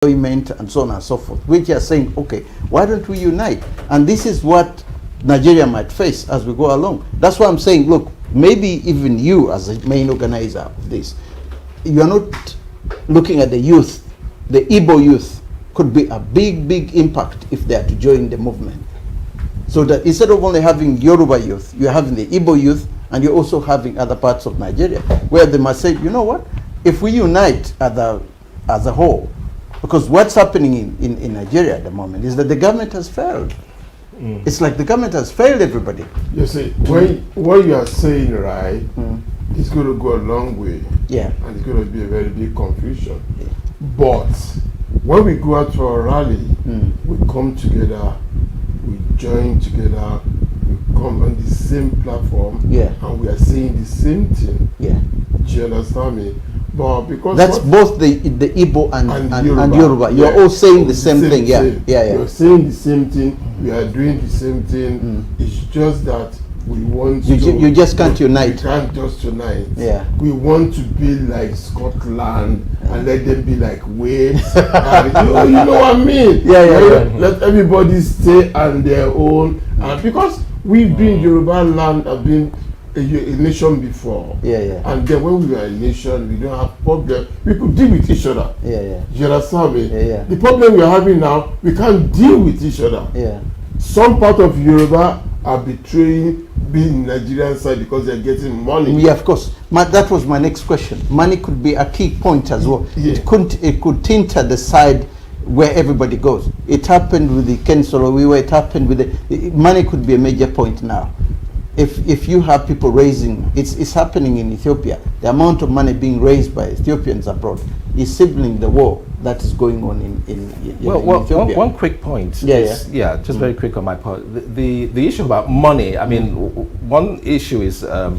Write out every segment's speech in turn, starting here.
employment and so on and so forth, which are saying, okay, why don't we unite? And this is what Nigeria might face as we go along. That's why I'm saying, look, maybe even you as a main organizer of this, you are not looking at the youth. The Igbo youth could be a big impact if they are to join the movement. So that instead of only having Yoruba youth, you're having the Igbo youth, and you're also having other parts of Nigeria where they must say, you know what, if we unite as a whole, because what's happening in Nigeria at the moment is that the government has failed. It's like the government has failed everybody. You see, what you are saying, right, it's going to go a long way. Yeah. And it's going to be a very big confusion. Yeah. But when we go out for a rally, we come together, we join together, we come on the same platform, and we are saying the same thing. Yeah. Do you understand me? But because that's both the Igbo and Yoruba. You're all saying the same thing. Yeah. You're saying the same thing. We are doing the same thing. It's just that we want you just can't unite. We can't just unite. Yeah. We want to be like Scotland and let them be like Wales. you know what I mean? Yeah. Let everybody stay on their own. Because we've been Yoruba land, have been a nation before. And then when we are a nation, we don't have problem. We could deal with each other. You understand me? The problem we are having now, we can't deal with each other. Some part of Yoruba are betraying being Nigerian side because they're getting money. Yeah, of course. That was my next question. Money could be a key point as well. It could tinter the side where everybody goes. It happened with the Ken Solo-Wiwa, it happened with the money could be a major point now. If you have people raising, it's happening in Ethiopia. The amount of money being raised by Ethiopians abroad is sibling the war that is going on in Ethiopia. One quick point. Just very quick on my part. The issue about money. I mean, one issue is I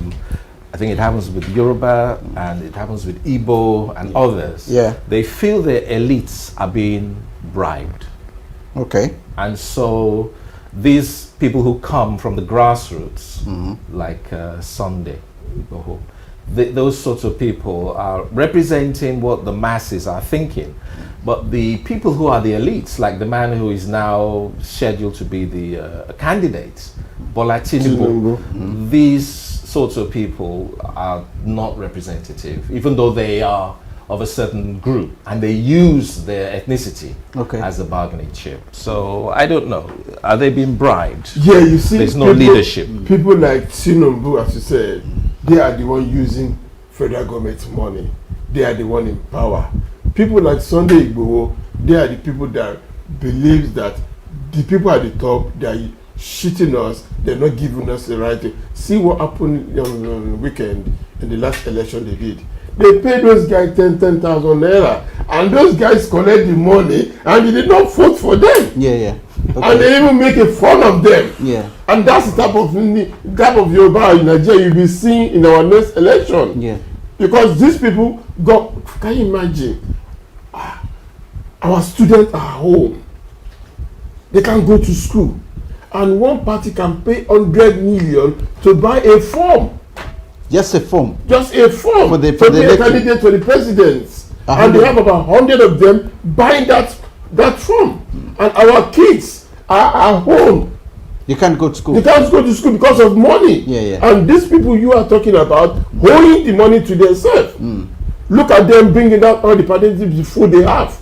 think it happens with Yoruba and it happens with Igbo and others. They feel their elites are being bribed. Okay. And so these people who come from the grassroots, like Sunday, those sorts of people are representing what the masses are thinking. But the people who are the elites, like the man who is now scheduled to be the candidate, Bola Tinubu, these sorts of people are not representative, even though they are of a certain group, and they use their ethnicity as a bargaining chip. So I don't know. Are they being bribed? Yeah, you see, there's no leadership. People like Tinubu, as you said, they are the one using federal government money. They are the one in power. People like Sunday Igboho, they are the people that believe that the people at the top, they are cheating us. They're not giving us the right to see what happened on the weekend in the last election they did. They paid those guys 10,000 naira, and those guys collect the money, and they did not vote for them. Okay. And they even make a fun of them. And that's the type of Yoruba in Nigeria you'll be seeing in our next election. Because these people can you imagine? Our students are home. They can go to school, and one party can pay 100 million to buy a form. Just a form. Just a form for the candidate for the president. And they have about 100 of them buying that form. And our kids are at home. You can't go to school. They can't go to school because of money. And these people you are talking about holding the money to themselves. Look at them bringing out all the palliative food they have.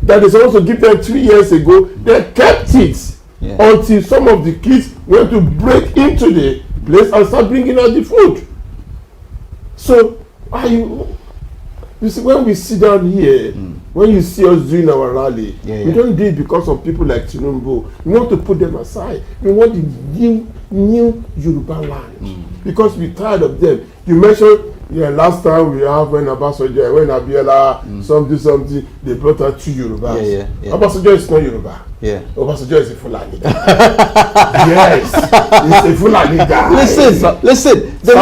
That they supposed to give them 3 years ago. They kept it until some of the kids went to break into the place and start bringing out the food. So, you see, when we sit down here, when you see us doing our rally, we don't do it because of people like Tinubu. We want to put them aside. We want the new Yoruba land because we're tired of them. You mentioned last time we have when Obasanjo, when Abiola, something, they brought out 2 Yorubas. Obasanjo is not Yoruba. Obasanjo is a Fulani guy. Yes, he's a Fulani guy. Listen. The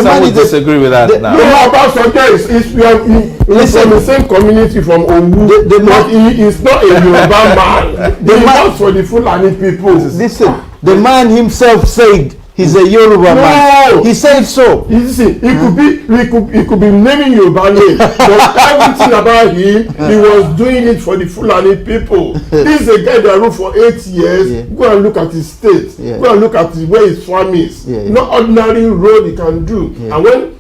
man is disagree with that now. No, Obasanjo is from the same community from Owu. But he is not a Yoruba man. He works for the Fulani people. Listen, the man himself said he's a Yoruba man. He said so. You see, he could be naming Yoruba name, but everything about him, he was doing it for the Fulani people. This is a guy that ruled for 8 years. Yeah. Go and look at his state. Yeah. Go and look at where his farm is. Yeah, yeah. No ordinary road he can do. Yeah. And when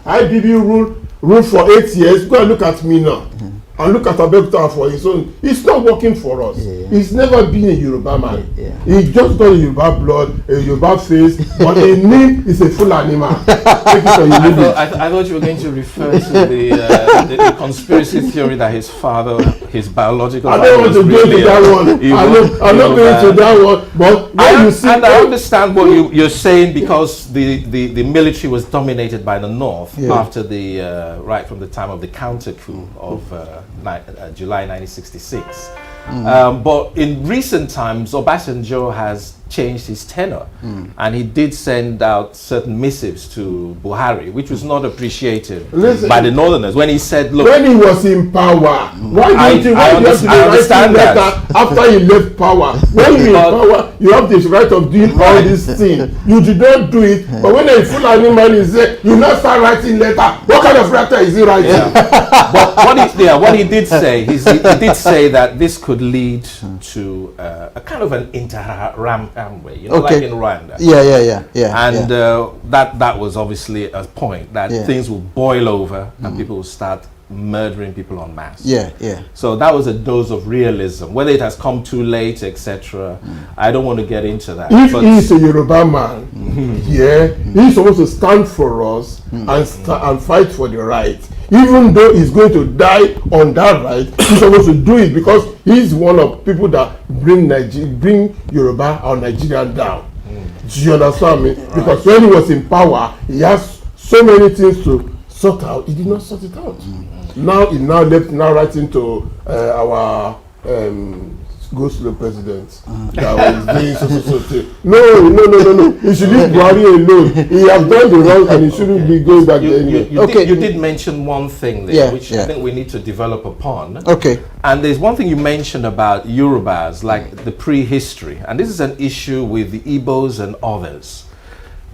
IBB ruled for 8 years, go and look at Mina. And look at Abeokuta for his own. It's not working for us. Yeah, yeah. He's never been a Yoruba man. Yeah, yeah. He just got a Yoruba blood, a Yoruba face, but in name is a Fulani man. I thought you were going to refer to the conspiracy theory that his father, his biological father, I don't want to go to that one. I'm not going to that one. But I understand what you're saying, because the military was dominated by the North after the right from the time of the counter coup of July 1966. But in recent times, Obasanjo has changed his tenor, and he did send out certain missives to Buhari, which was not appreciated by the Northerners, when he said, look, when he was in power, why did you have to write letter after he left power? When you're in power, you have this right of doing all these things. You did not do it, but when a Fulani man is there, you now start writing letter. What kind of letter is he writing? But what he did say, he did say that this could lead to a kind of an inter-Ramway, like in Rwanda. Yeah. And that was obviously a point that things will boil over and people will start murdering people en masse. Yeah. So that was a dose of realism. Whether it has come too late, etc., I don't want to get into that. If he's a Yoruba man, he's supposed to stand for us and fight for the right. Even though he's going to die on that right, he's supposed to do it, because he's one of people that bring Yoruba or Nigerian down. Do you understand me? Right. Because when he was in power, he has so many things to sort out. He did not sort it out. Now he's now writing to our go slow president that was doing so. No. He should leave Buhari alone. He has done the wrong and he shouldn't be going back there anyway. You did mention one thing there, which I think we need to develop upon. Okay. And there's one thing you mentioned about Yorubas, like the prehistory. And this is an issue with the Igbos and others.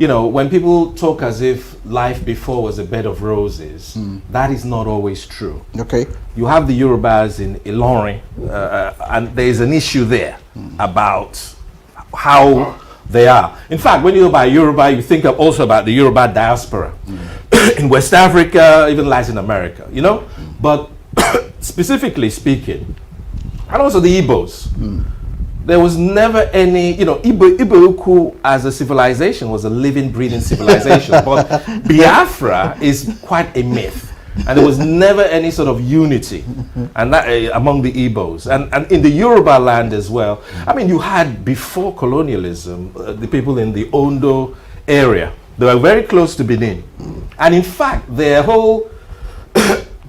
When people talk as if life before was a bed of roses, that is not always true. Okay. You have the Yorubas in Ilorin, and there is an issue there about how they are. In fact, when you go by Yoruba, you think also about the Yoruba diaspora in West Africa, even Latin America, But specifically speaking, and also the Igbos, there was never any, Igbo as a civilization was a living, breathing civilization, but Biafra is quite a myth. And there was never any sort of unity and that among the Igbos. And in the Yoruba land as well, you had, before colonialism, the people in the Ondo area. They were very close to Benin. And in fact, their whole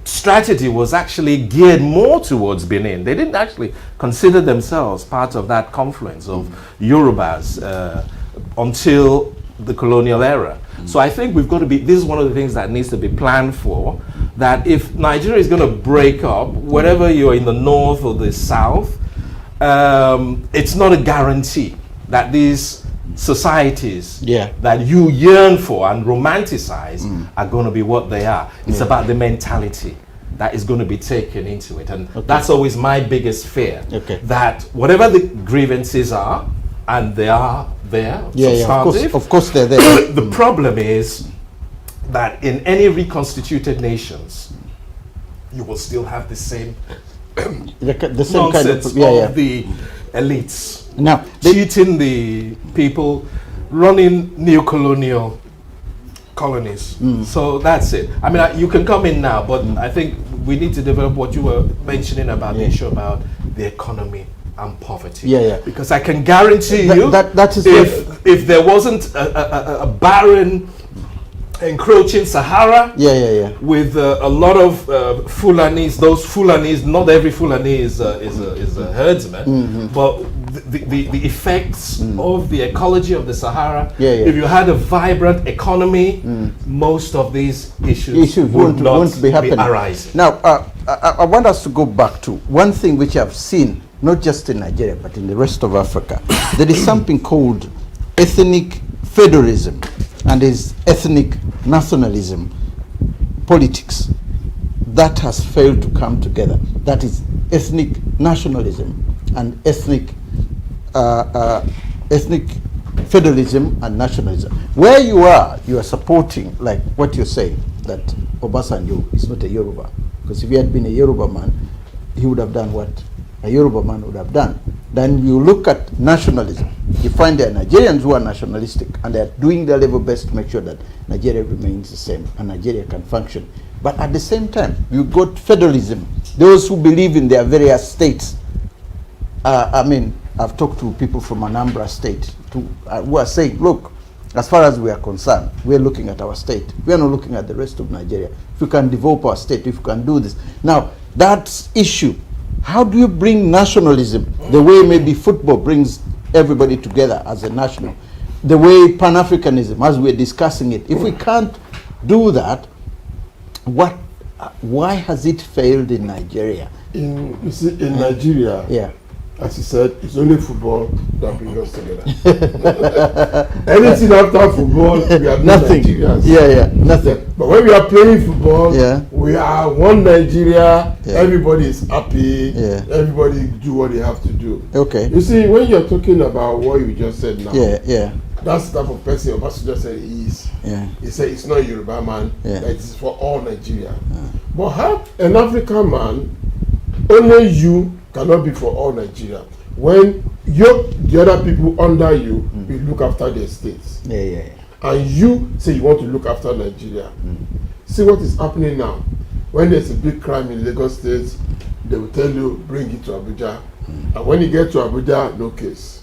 strategy was actually geared more towards Benin. They didn't actually consider themselves part of that confluence of Yorubas until the colonial era. So I think we've got to be, this is one of the things that needs to be planned for, that if Nigeria is going to break up, whether you're in the north or the south, it's not a guarantee that these societies that you yearn for and romanticize are going to be what they are. It's about the mentality that is going to be taken into it. And that's always my biggest fear, that whatever the grievances are, and they are there, of course they're there. The problem is that in any reconstituted nations, you will still have the same the same nonsense kind of the elites. Now, cheating the people, running neo-colonial colonies. So that's it. You can come in now, but I think we need to develop what you were mentioning about the issue about the economy and poverty. Because I can guarantee you that is if there wasn't a barren, encroaching Sahara with a lot of Fulanis, those Fulanis, not every Fulani is a herdsman, but the effects of the ecology of the Sahara, if you had a vibrant economy, most of these issues won't be arising. Now, I want us to go back to one thing which I've seen, not just in Nigeria, but in the rest of Africa. There is something called ethnic federalism and his ethnic nationalism politics that has failed to come together. That is ethnic nationalism and ethnic federalism and nationalism. Where you are supporting, like what you're saying, that Obasanjo is not a Yoruba. Because if he had been a Yoruba man, he would have done what a Yoruba man would have done. Then you look at nationalism. You find there are Nigerians who are nationalistic and they are doing their level best to make sure that Nigeria remains the same and Nigeria can function. But at the same time, you got federalism. Those who believe in their various states. I mean, I've talked to people from Anambra State who are saying, look, as far as we are concerned, we're looking at our state. We are not looking at the rest of Nigeria. If we can develop our state, if we can do this. Now, that's issue. How do you bring nationalism the way maybe football brings everybody together as a national? The way Pan-Africanism, as we're discussing it. If we can't do that, why has it failed in Nigeria? In Nigeria, yeah, as you said, it's only football that brings us together. Anything after football, we are nothing. Nigerians. Yeah, nothing. But when we are playing football, yeah, we are one Nigeria. Yeah. Everybody is happy. Yeah. Everybody do what they have to do. Okay. You see, when you're talking about what you just said now, yeah, that's the type of person Obasanjo said he is. Yeah. He said it's not a Yoruba man. Yeah. That it's for all Nigeria. But how an African man, only you cannot be for all Nigeria. When the other people under you will look after their states. Yeah. And you say you want to look after Nigeria. See what is happening now. When there's a big crime in Lagos State, they will tell you, bring it to Abuja. And when you get to Abuja, no case.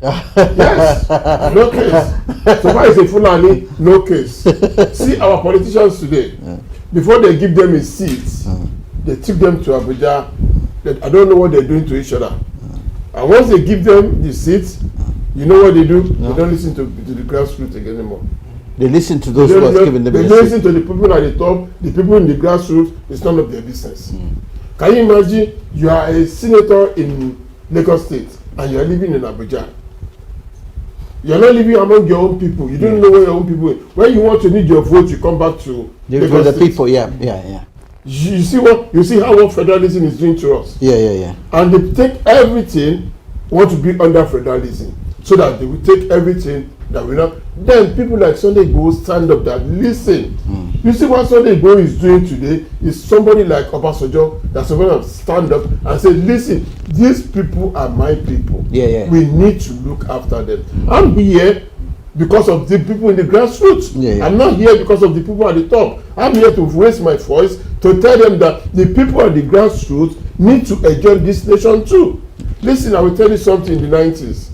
Yes, no case. So far as a Fulani, no case. See our politicians today, before they give them a seat, they take them to Abuja. I don't know what they're doing to each other. And once they give them the seats, you know what they do? No. They don't listen to the grassroots anymore. They listen to those who are giving them. They listen to the people at the top. The people in the grassroots, it's none of their business. Can you imagine you are a senator in Lagos State and you are living in Abuja? You are not living among your own people. You don't know where your own people are. When you want to need your vote, you come back to Lagos State. People. Yeah. You see how what federalism is doing to us. Yeah. And they take everything, want to be under federalism, so that they will take everything that we not. Then people like Sunday Igboho stand up that listen. You see what Sunday Igboho is doing today is somebody like Obasanjo that's going to stand up and say, listen, these people are my people. Yeah. We need to look after them. I'm here because of the people in the grassroots. Yeah. I'm not here because of the people at the top. I'm here to raise my voice to tell them that the people at the grassroots need to enjoy this nation too. Listen, I will tell you something in the 90s.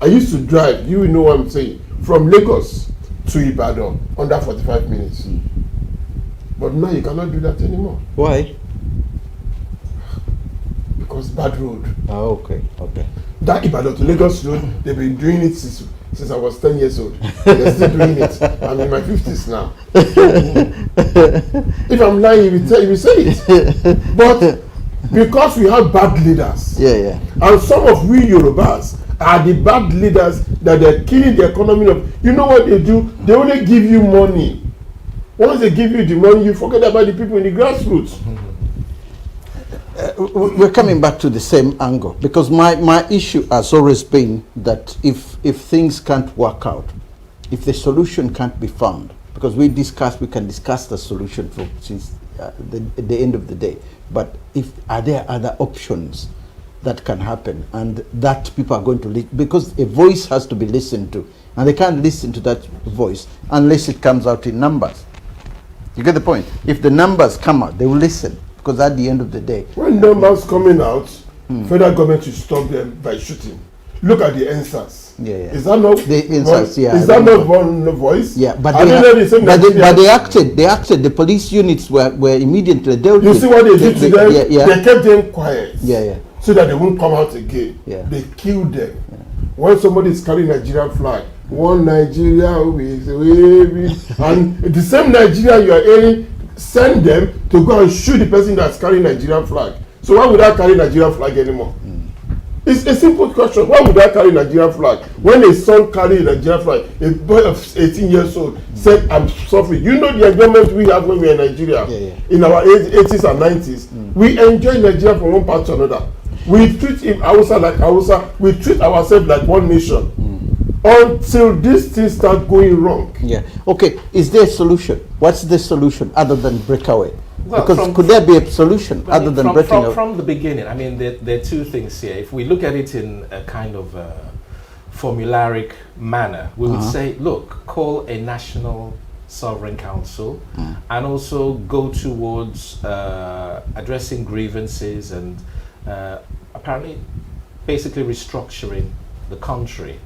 I used to drive, you know what I'm saying, from Lagos to Ibadan under 45 minutes. But now you cannot do that anymore. Why? Because bad road. Oh, okay. That Ibadan to Lagos road, they've been doing it since I was 10 years old. They're still doing it. I'm in my 50s now. If I'm lying, you will say it. But because we have bad leaders, yeah, and some of we Yorubas are the bad leaders that they're killing the economy of. You know what they do? They only give you money. Once they give you the money, you forget about the people in the grassroots. We're coming back to the same angle because my issue has always been that if things can't work out, if the solution can't be found, because we can discuss the solution since the end of the day, but are there other options that can happen and that people are going to because a voice has to be listened to, and they can't listen to that voice unless it comes out in numbers. You get the point? If the numbers come out, they will listen. Because at the end of the day, when numbers coming out, federal government should stop them by shooting. Look at the answers. Yeah. Is that not the answers? Yeah. Is that not one voice? Yeah, but they acted. They acted. The police units were immediately dealt with. You see what they did to them? Yeah. They kept them quiet. Yeah. So that they won't come out again. Yeah. They killed them. Yeah. When somebody is carrying Nigerian flag, one Nigeria with and the same Nigeria you are hearing. Send them to go and shoot the person that's carrying Nigerian flag. So why would I carry Nigerian flag anymore? If It's a simple question. Why would I carry Nigerian flag? When a son carry a Nigerian flag, a boy of 18 years old said, I'm suffering. You know the enjoyment we have when we're in Nigeria. In our 80s and 90s. We enjoy Nigeria from one part to another. We treat him Hausa like Hausa. We treat ourselves like one nation. Until these things start going wrong. Yeah. Okay. Is there a solution? What's the solution other than breakaway? Well, because could there be a solution other than breaking up? From the beginning, I mean, there are two things here. If we look at it in a kind of formularic manner, we would say, look, call a national sovereign council and also go towards addressing grievances and apparently basically restructuring the country.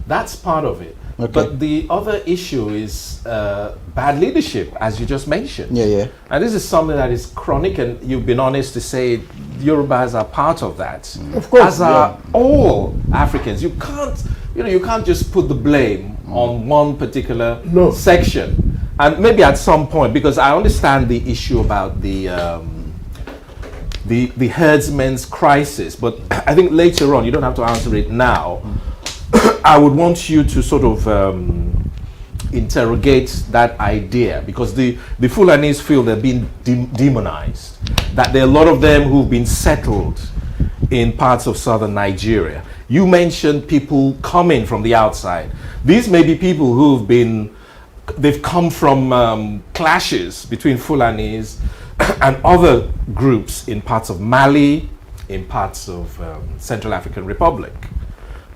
That's part of it. Okay. But the other issue is bad leadership, as you just mentioned. And this is something that is chronic, and you've been honest to say Yorubas are part of that. Of course, as are all Africans. You can't just put the blame on one particular section. And maybe at some point, because I understand the issue about the herdsmen's crisis, but I think later on, you don't have to answer it now. I would want you to sort of interrogate that idea, because the Fulanis feel they're being demonized, that there are a lot of them who've been settled in parts of southern Nigeria. You mentioned people coming from the outside. These may be people they've come from clashes between Fulanis and other groups in parts of Mali, in parts of Central African Republic.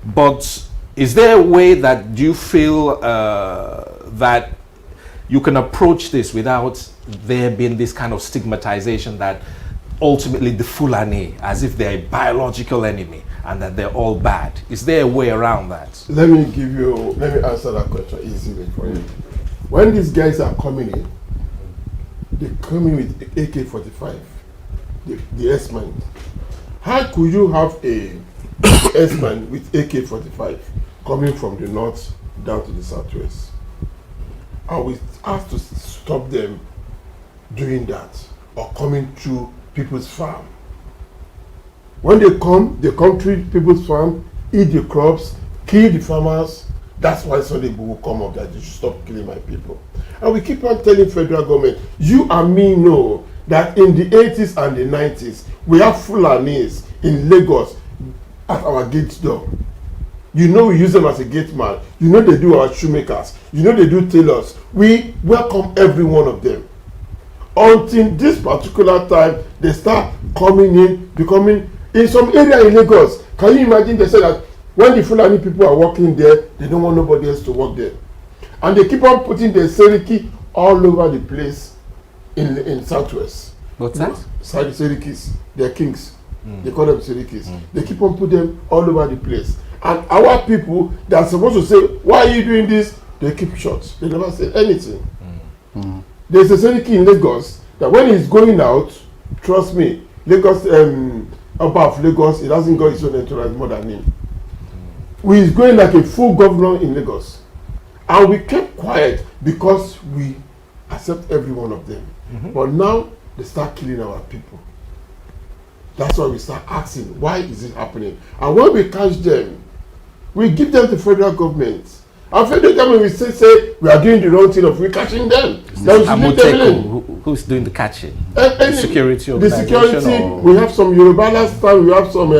But is there a way that you feel that you can approach this without there being this kind of stigmatization that ultimately the Fulani, as if they're a biological enemy and that they're all bad? Is there a way around that? Let me answer that question easily for you. When these guys are coming in, they come in with AK-45, the S-man. How could you have a S-man with AK-45 coming from the north down to the southwest? And we have to stop them doing that or coming through people's farm. When they come through people's farm, eat the crops, kill the farmers. That's why Sunday will come up that you should stop killing my people. And we keep on telling federal government, you and me know that in the 80s and the 90s, we have Fulanis in Lagos at our gate door. You know we use them as a gate man. You know they do our shoemakers. You know they do tailors. We welcome every one of them. Until this particular time, they start coming in, becoming, in some area in Lagos. Can you imagine they say that when the Fulani people are working there, they don't want nobody else to work there. And they keep on putting their Seriki all over the place in Southwest. What's that? Serikis, they're kings. They call them Serikis. They keep on putting them all over the place. And our people that are supposed to say, why are you doing this? They keep short. They never say anything. There's a Seriki in Lagos that when he's going out, trust me, Lagos, above Lagos, it hasn't got its own entourage more than him. He's going like a full governor in Lagos. And we kept quiet because we accept every one of them. But now they start killing our people. That's why we start asking, why is it happening? And when we catch them, we give them the federal government. And federal government will say we are doing the wrong thing of we catching them. Who's doing the catching? The security we have some Yoruba last time, we have some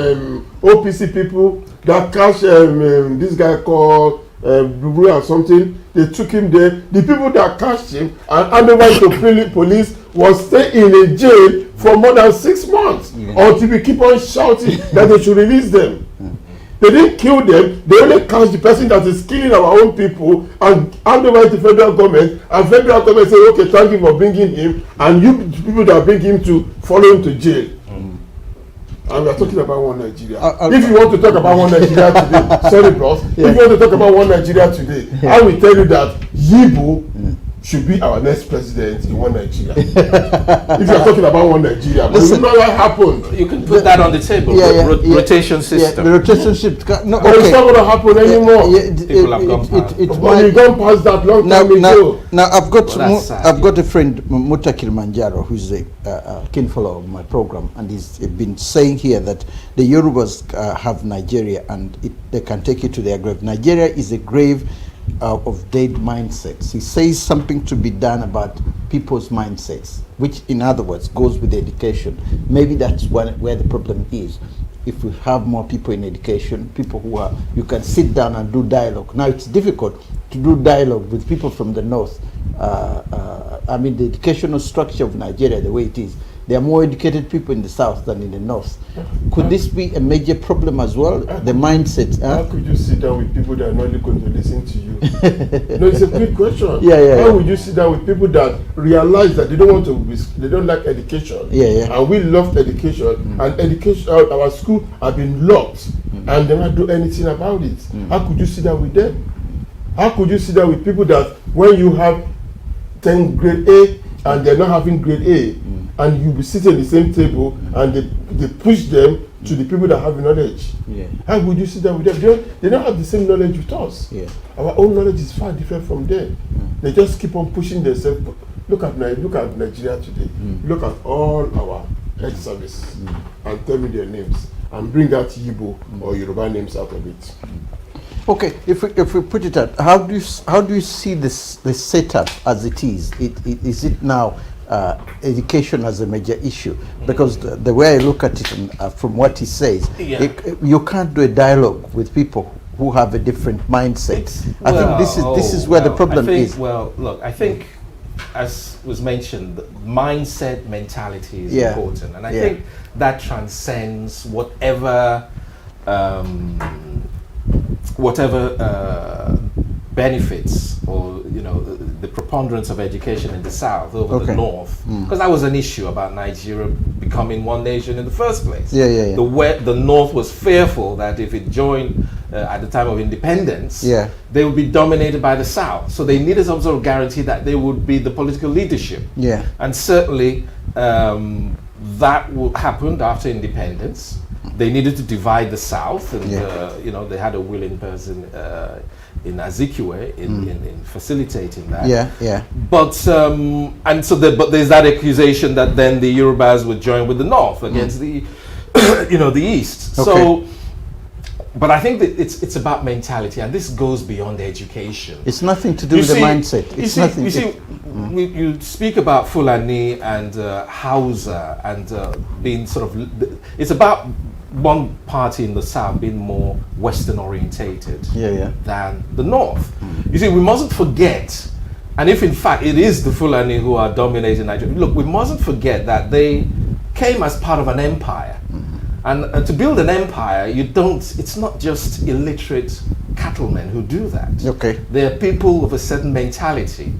OPC people that catch this guy called Buburu or something. They took him there. The people that catched him and handed over to police was stay in a jail for more than 6 months until we keep on shouting that they should release them. They didn't kill them. They only catch the person that is killing our own people and hand over to federal government. And federal government say, okay, thank you for bringing him. And you people that bring him to follow him to jail. And we are talking about one Nigeria. If you want to talk about one Nigeria today, sorry, bros. If you want to talk about one Nigeria today, I will tell you that Yibo should be our next president in one Nigeria. If you are talking about one Nigeria, but you know what happened. You can put that on the table. Rotation system. The rotation system. No, but it's not going to happen anymore. People have gone past. We've gone past that long time ago. Now I've got a friend, Muta Kilimanjaro, who's a keen follower of my program, and he's been saying here that the Yorubas have Nigeria, and they can take it to their grave. Nigeria is a grave of dead mindsets. He says something to be done about people's mindsets, which in other words goes with education. Maybe that's where the problem is. If we have more people in education, people who are, you can sit down and do dialogue. Now it's difficult to do dialogue with people from the north. I mean, the educational structure of Nigeria, the way it is, there are more educated people in the south than in the north. Could this be a major problem as well? The mindset. How could you sit down with people that are not going to listen to you? No, it's a good question. How would you sit down with people that realize that they don't like education? And we love education, and education, our school have been locked, and they don't do anything about it. How could you sit down with them? How could you sit down with people that when you have 10 grade A and they're not having grade A, and you be sitting at the same table and they push them to the people that have knowledge? How would you sit down with them? They don't have the same knowledge with us. Our own knowledge is far different from them. They just keep on pushing themselves. Look at Nigeria today. Look at all our health service and tell me their names and bring out Igbo or Yoruba names out of it. Okay, if we put it out, how do you see this setup as it is? Is it now education as a major issue? Because the way I look at it, and, from what he says, you can't do a dialogue with people who have a different mindset. I think this is where the problem is. Well, look, I think, as was mentioned, mindset, mentality is important, and I think that transcends whatever benefits or the preponderance of education in the south over the north, because that was an issue about Nigeria becoming one nation in the first place. The north was fearful that if it joined at the time of independence, they would be dominated by the south, so they needed some sort of guarantee that they would be the political leadership. And certainly that happened after independence. They needed to divide the South, and they had a willing person in Azikiwe in facilitating that. But but there's that accusation that then the Yorubas would join with the North against the the East. So, but I think that it's about mentality, and this goes beyond education. It's nothing to do with the mindset. It's nothing. You speak about Fulani and Hausa and being sort of. It's about one party in the south being more Western orientated than the north. You see, we mustn't forget, and if in fact it is the Fulani who are dominating Nigeria, look, we mustn't forget that they came as part of an empire. And to build an empire, it's not just illiterate cattlemen who do that. They are people of a certain mentality.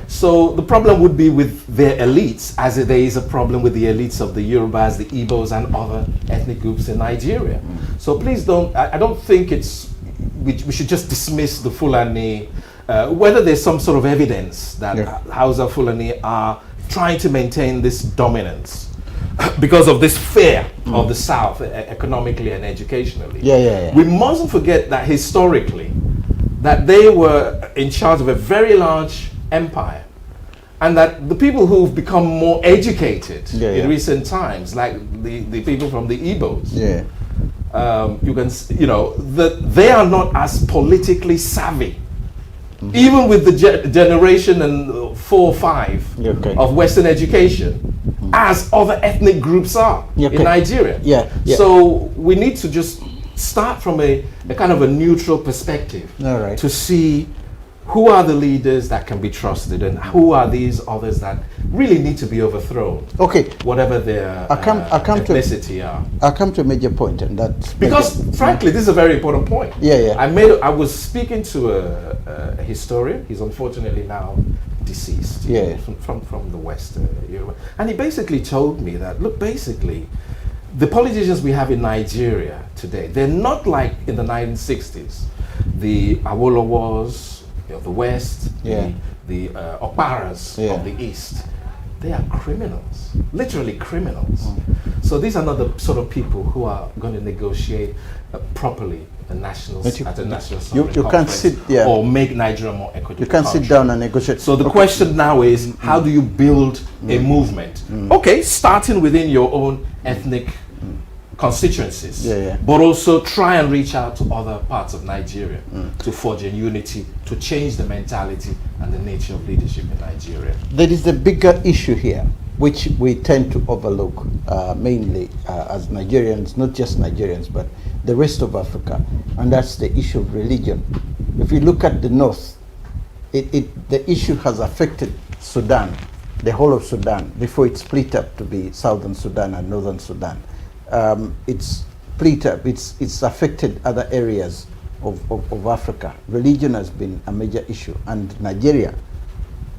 So the problem would be with their elites, as there is a problem with the elites of the Yorubas, the Igbos, and other ethnic groups in Nigeria. So please I don't think we should just dismiss the Fulani, whether there's some sort of evidence that Hausa Fulani are trying to maintain this dominance because of this fear of the South economically and educationally. We mustn't forget that historically, that they were in charge of a very large empire, and that the people who've become more educated in recent times, like the people from the Igbos, that they are not as politically savvy. Even with the generation and 4 or 5 of Western education, as other ethnic groups are in Nigeria. So we need to just start from a kind of a neutral perspective to see who are the leaders that can be trusted and who are these others that really need to be overthrown. Whatever their ethnicity are. I'll come to a major point, and that's because frankly, this is a very important point. I was speaking to a historian. He's unfortunately now deceased. From the West, Europe, and he basically told me that look, basically, the politicians we have in Nigeria today, they're not like in the 1960s, the Awolowos of the West, the Okparas of the East, they are criminals, literally criminals. So these are not the sort of people who are going to negotiate properly at a national you can't sit there or make Nigeria more equitable. You can't sit down and negotiate. So the question now is, how do you build a movement? Okay, starting within your own ethnic constituencies, but also try and reach out to other parts of Nigeria to forge a unity, to change the mentality and the nature of leadership in Nigeria. There is a bigger issue here, which we tend to overlook, mainly as Nigerians, not just Nigerians, but the rest of Africa, and that's the issue of religion. If you look at the north, the issue has affected Sudan, the whole of Sudan, before it split up to be Southern Sudan and Northern Sudan. It's split up, it's affected other areas of Africa. Religion has been a major issue, and Nigeria,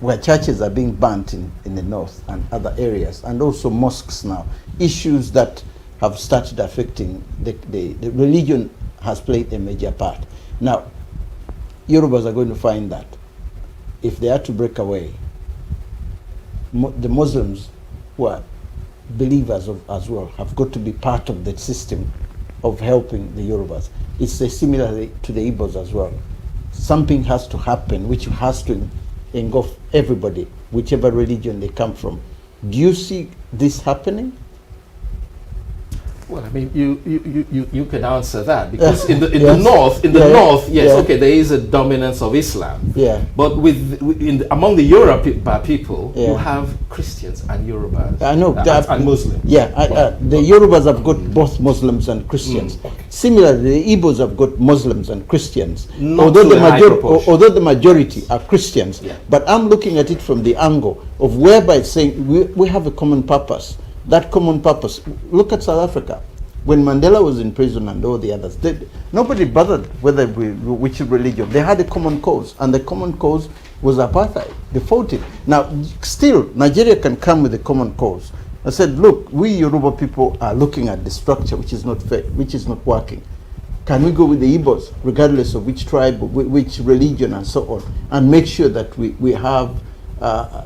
where churches are being burnt in the north and other areas, and also mosques now, issues that have started affecting the religion has played a major part. Now, Yorubas are going to find that if they are to break away, the Muslims who are believers as well have got to be part of the system of helping the Yorubas. It's similar to the Igbos as well. Something has to happen which has to engulf everybody, whichever religion they come from. Do you see this happening? Well, I mean, you can answer that, because in the north, yes, okay, there is a dominance of Islam. Yeah. But among the Yoruba people, you have Christians and Yorubas. I know and Muslims. Yeah, the Yorubas have got both Muslims and Christians. Okay. Similarly, the Igbos have got Muslims and Christians. Not although the majority are Christians. Yeah. But I'm looking at it from the angle of whereby it's saying we have a common purpose. That common purpose. Look at South Africa. When Mandela was in prison and all the others, nobody bothered which religion. They had a common cause, and the common cause was apartheid. They fought it. Now, still, Nigeria can come with a common cause. I said, look, we Yoruba people are looking at the structure which is not fair, which is not working. Can we go with the Igbos, regardless of which tribe, which religion, and so on, and make sure that we have,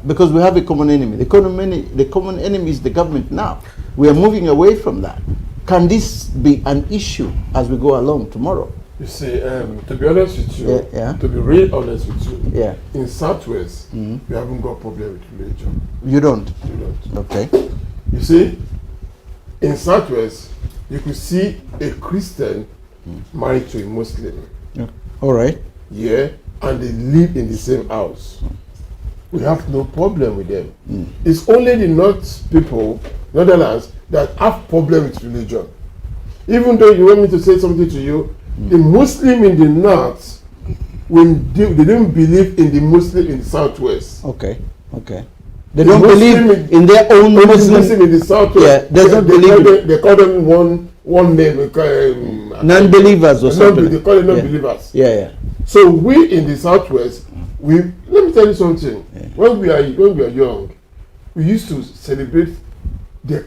because we have a common enemy. The common enemy is the government now. We are moving away from that. Can this be an issue as we go along tomorrow? You see, to be honest with you, to be real honest with you, in Southwest, we haven't got a problem with religion. You don't? You don't. Okay. You see, in Southwest, you could see a Christian married to a Muslim. Yeah. All right. Yeah, and they live in the same house. We have no problem with them. It's only the North people, Netherlands, that have problem with religion. Even though you want me to say something to you, the Muslim in the North, they don't believe in the Muslim in the Southwest. Okay. They don't believe in their own Muslim in the Southwest. Yeah, they call them one name. Non-believers or something. They call them non-believers. Yeah. So we in the Southwest, let me tell you something. Yeah. When we are young, we used to celebrate the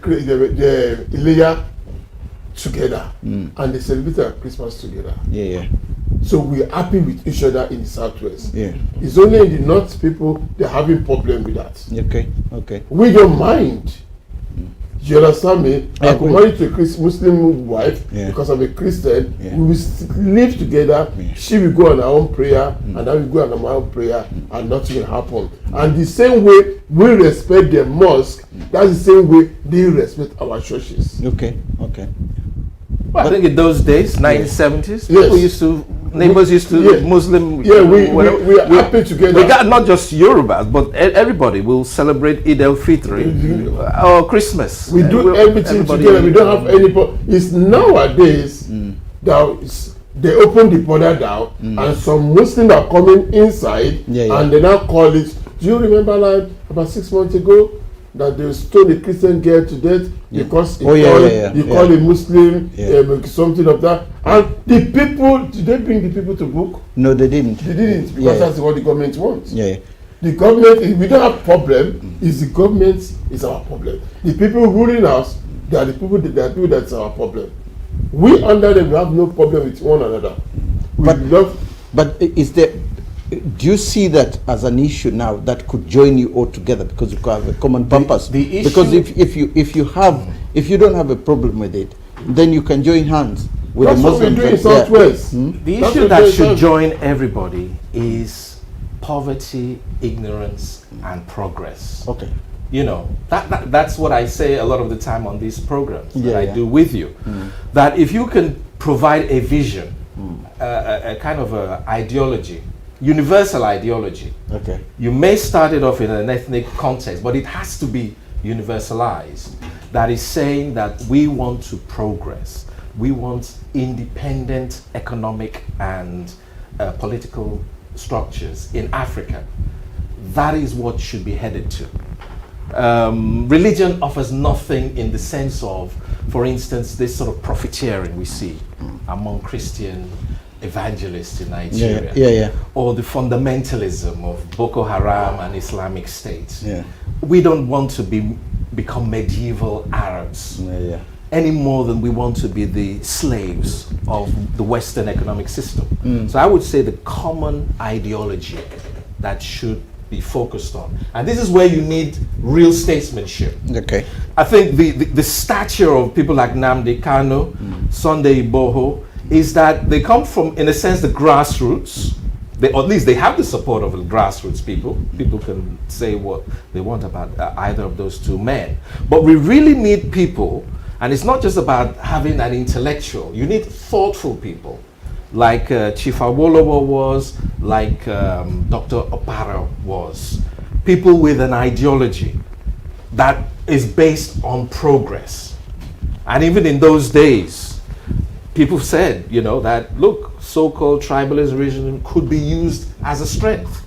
Ileya together, and they celebrate Christmas together. Yeah. So we are happy with each other in the Southwest. Yeah. It's only in the North people they're having problem with that. Okay. We don't mind. You understand me? I could marry to a Muslim wife because I'm a Christian. We will live together. She will go on her own prayer, and I will go on my own prayer, and nothing will happen. And the same way we respect the mosque, that's the same way they respect our churches. Okay. Well, I think in those days, 1970s, neighbors used to Muslim. Yeah, we are happy together. We got not just Yorubas, but everybody will celebrate Eid al-Fitr or Christmas. We do everything together. We don't have any problem. It's nowadays that they open the border down, and some Muslims are coming inside, and they now call it. Do you remember, like about 6 months ago, that they stoned a Christian girl to death because he called a Muslim something of that. And the people, did they bring the people to book? No, they didn't. They didn't, because that's what the government wants. Yeah. The government, we don't have problem. It's the government is our problem. The people ruling us, they are the people that's our problem. We under them, we have no problem with one another. But is there? do you see that as an issue now that could join you all together because you have a common purpose? The issue, because if you don't have a problem with it, then you can join hands with That's the Muslims. what we do in Southwest. the issue that should join everybody is poverty, ignorance, and progress. Okay. You know, that's what I say a lot of the time on these programs that I do with you. That if you can provide a vision, a kind of a ideology, universal ideology. Okay. You may start it off in an ethnic context, but it has to be universalized. That is saying that we want to progress. We want independent economic and political structures in Africa. That is what should be headed to. Religion offers nothing in the sense of, for instance, this sort of profiteering we see among Christian evangelists in Nigeria, or the fundamentalism of Boko Haram and Islamic State. We don't want to become medieval Arabs any more than we want to be the slaves of the Western economic system. So I would say the common ideology that should be focused on. And this is where you need real statesmanship. Okay. I think the stature of people like Nnamdi Kanu, Sunday Igboho, is that they come from, in a sense, the grassroots. Or at least they have the support of the grassroots people. People can say what they want about either of those two men. But we really need people, and it's not just about having an intellectual. You need thoughtful people, like Chief Awolowo was, like Dr. Opara was. People with an ideology that is based on progress. And even in those days, people said, you know, that, look, so-called tribalism could be used as a strength.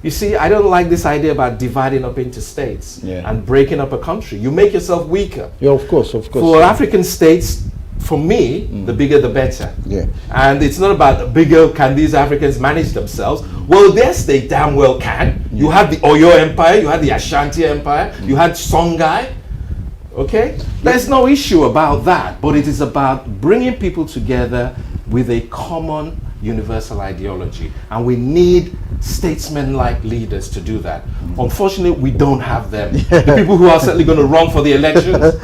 You see, I don't like this idea about dividing up into states and breaking up a country. You make yourself weaker. Yeah, of course. For African states, for me, the bigger the better. And it's not about the bigger, can these Africans manage themselves? Well, yes, they damn well can. You had the Oyo Empire, you had the Ashanti Empire, you had Songhai. Okay? There's no issue about that, but it is about bringing people together with a common universal ideology. And we need statesmen-like leaders to do that. Unfortunately, we don't have them. The people who are certainly going to run for the elections,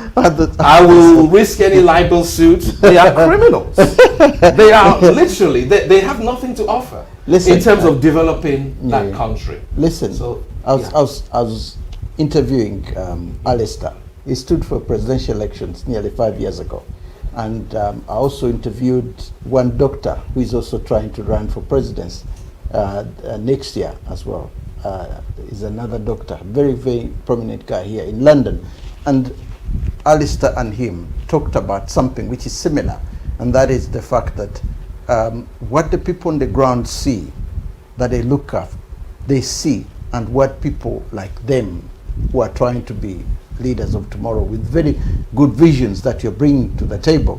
I will risk any libel suit. They are criminals. They are literally, they have nothing to offer in terms of developing that country. Listen, so, I was interviewing Alistair. He stood for presidential elections nearly 5 years ago. And I also interviewed one doctor who is also trying to run for presidency next year as well. Is another doctor, very, very prominent guy here in London. And Alistair and him talked about something which is similar, and that is the fact that what the people on the ground see, that they look at, they see, and what people like them who are trying to be leaders of tomorrow with very good visions that you're bringing to the table,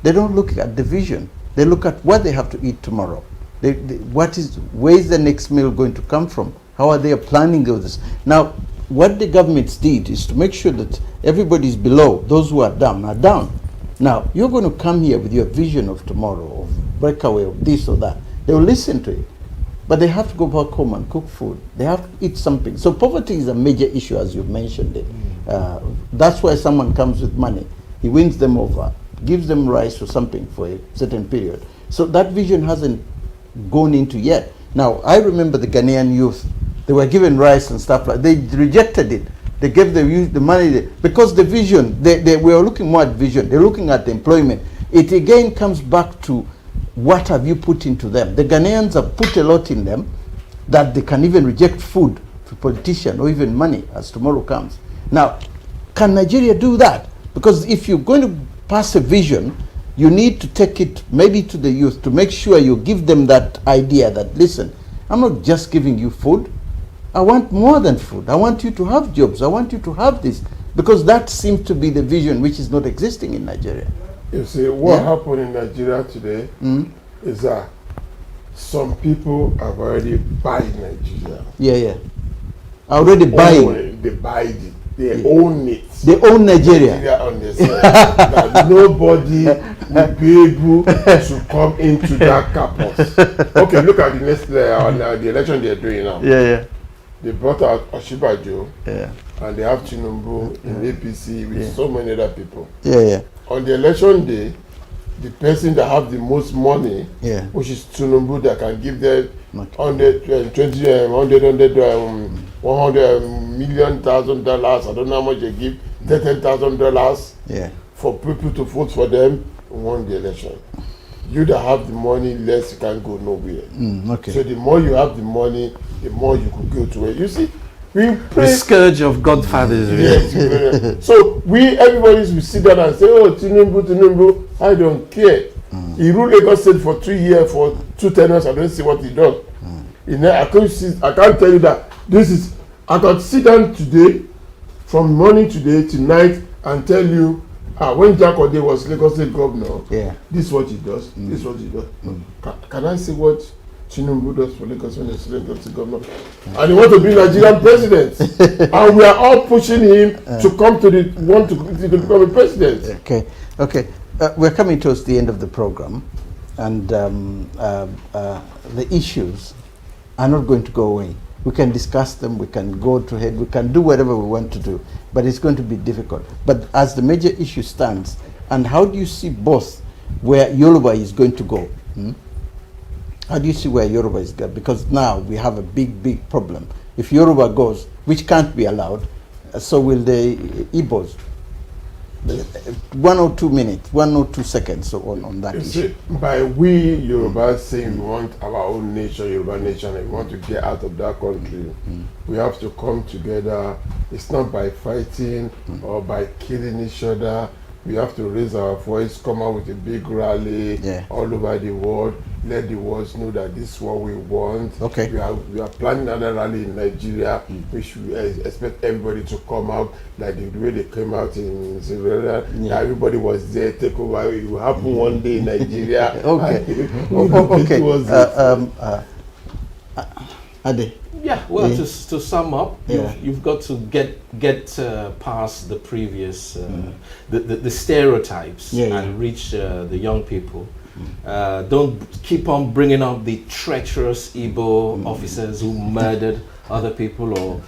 they don't look at the vision. They look at what they have to eat tomorrow. Where is the next meal going to come from? How are they planning all this? Now, what the governments did is to make sure that everybody's below, those who are down are down. Now, you're going to come here with your vision of tomorrow, of breakaway, of this or that. They will listen to it. But they have to go back home and cook food. They have to eat something. So poverty is a major issue, as you mentioned it. That's why someone comes with money. He wins them over, gives them rice or something for a certain period. So that vision hasn't gone into yet. Now, I remember the Ghanaian youth. They were given rice and stuff like that. They rejected it. They gave the youth the money. Because the vision, they were looking more at vision. They're looking at the employment. It again comes back to what have you put into them? The Ghanaians have put a lot in them that they can even reject food to politicians or even money as tomorrow comes. Now, can Nigeria do that? Because if you're going to pass a vision, you need to take it maybe to the youth to make sure you give them that idea that, listen, I'm not just giving you food. I want more than food. I want you to have jobs. I want you to have this. Because that seems to be the vision which is not existing in Nigeria. You see, what happened in Nigeria today is that some people have already bought Nigeria. Already buying. They buy it. They own it. They own Nigeria. Nigeria on themselves. That nobody will be able to come into that campus. Okay, look at the next the election they're doing now. Yeah. They brought out Oshibajo. Yeah. And they have Tinubu in APC with so many other people. Yeah. On the election day, the person that have the most money, which is Tinubu, that can give them $100 million, $1,000. I don't know how much they give, $10,000 for people to vote for them, won the election. You that have the money, less you can go nowhere. Okay. So the more you have the money, the more you could go to it. You see, we pray. The scourge of godfathers. Yes. So everybody will sit down and say, oh, Tinubu, I don't care. He ruled Lagos State for 3 years, for 2 tenures. I don't see what he does. I can't tell you that I can sit down today, from morning today to night, and tell you, when Jack Ode was Lagos State governor, this is what he does, this is what he does. Can I say what Tinubu does for Lagos when he's Lagos State governor? And he wants to be Nigerian president. And we are all pushing him to come to become a president. Okay. We're coming towards the end of the program, and the issues are not going to go away. We can discuss them, we can go to head, we can do whatever we want to do, but it's going to be difficult. But as the major issue stands, and how do you see both where Yoruba is going to go? How do you see where Yoruba is going? Because now we have a big problem. If Yoruba goes, which can't be allowed, so will the Igbos. 1 or 2 minutes, 1 or 2 seconds on that issue. By we Yoruba saying we want our own nation, Yoruba nation, and we want to get out of that country, we have to come together. It's not by fighting or by killing each other. We have to raise our voice, come out with a big rally all over the world, let the world know that this is what we want. Okay. We are planning another rally in Nigeria, which we expect everybody to come out, like the way they came out in Sierra. Everybody was there, take over. It will happen one day in Nigeria. Ade. Yeah, well, to sum up, you've got to get past the previous the stereotypes and reach the young people. Don't keep on bringing up the treacherous Igbo officers who murdered other people, or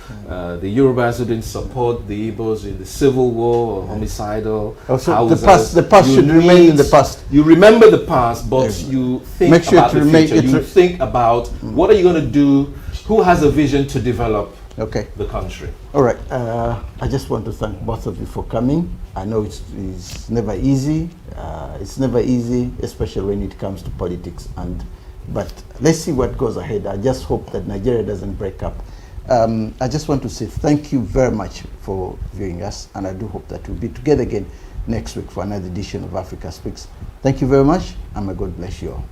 the Yorubas who didn't support the Igbos in the civil war, or homicidal. The past should remain in the past. You remember the past, but you think about the future. You think about what are you going to do. Who has a vision to develop the country? All right. I just want to thank both of you for coming. I know it's never easy. It's never easy, especially when it comes to politics. But let's see what goes ahead. I just hope that Nigeria doesn't break up. I just want to say thank you very much for viewing us, and I do hope that we'll be together again next week for another edition of Africa Speaks. Thank you very much, and may God bless you all.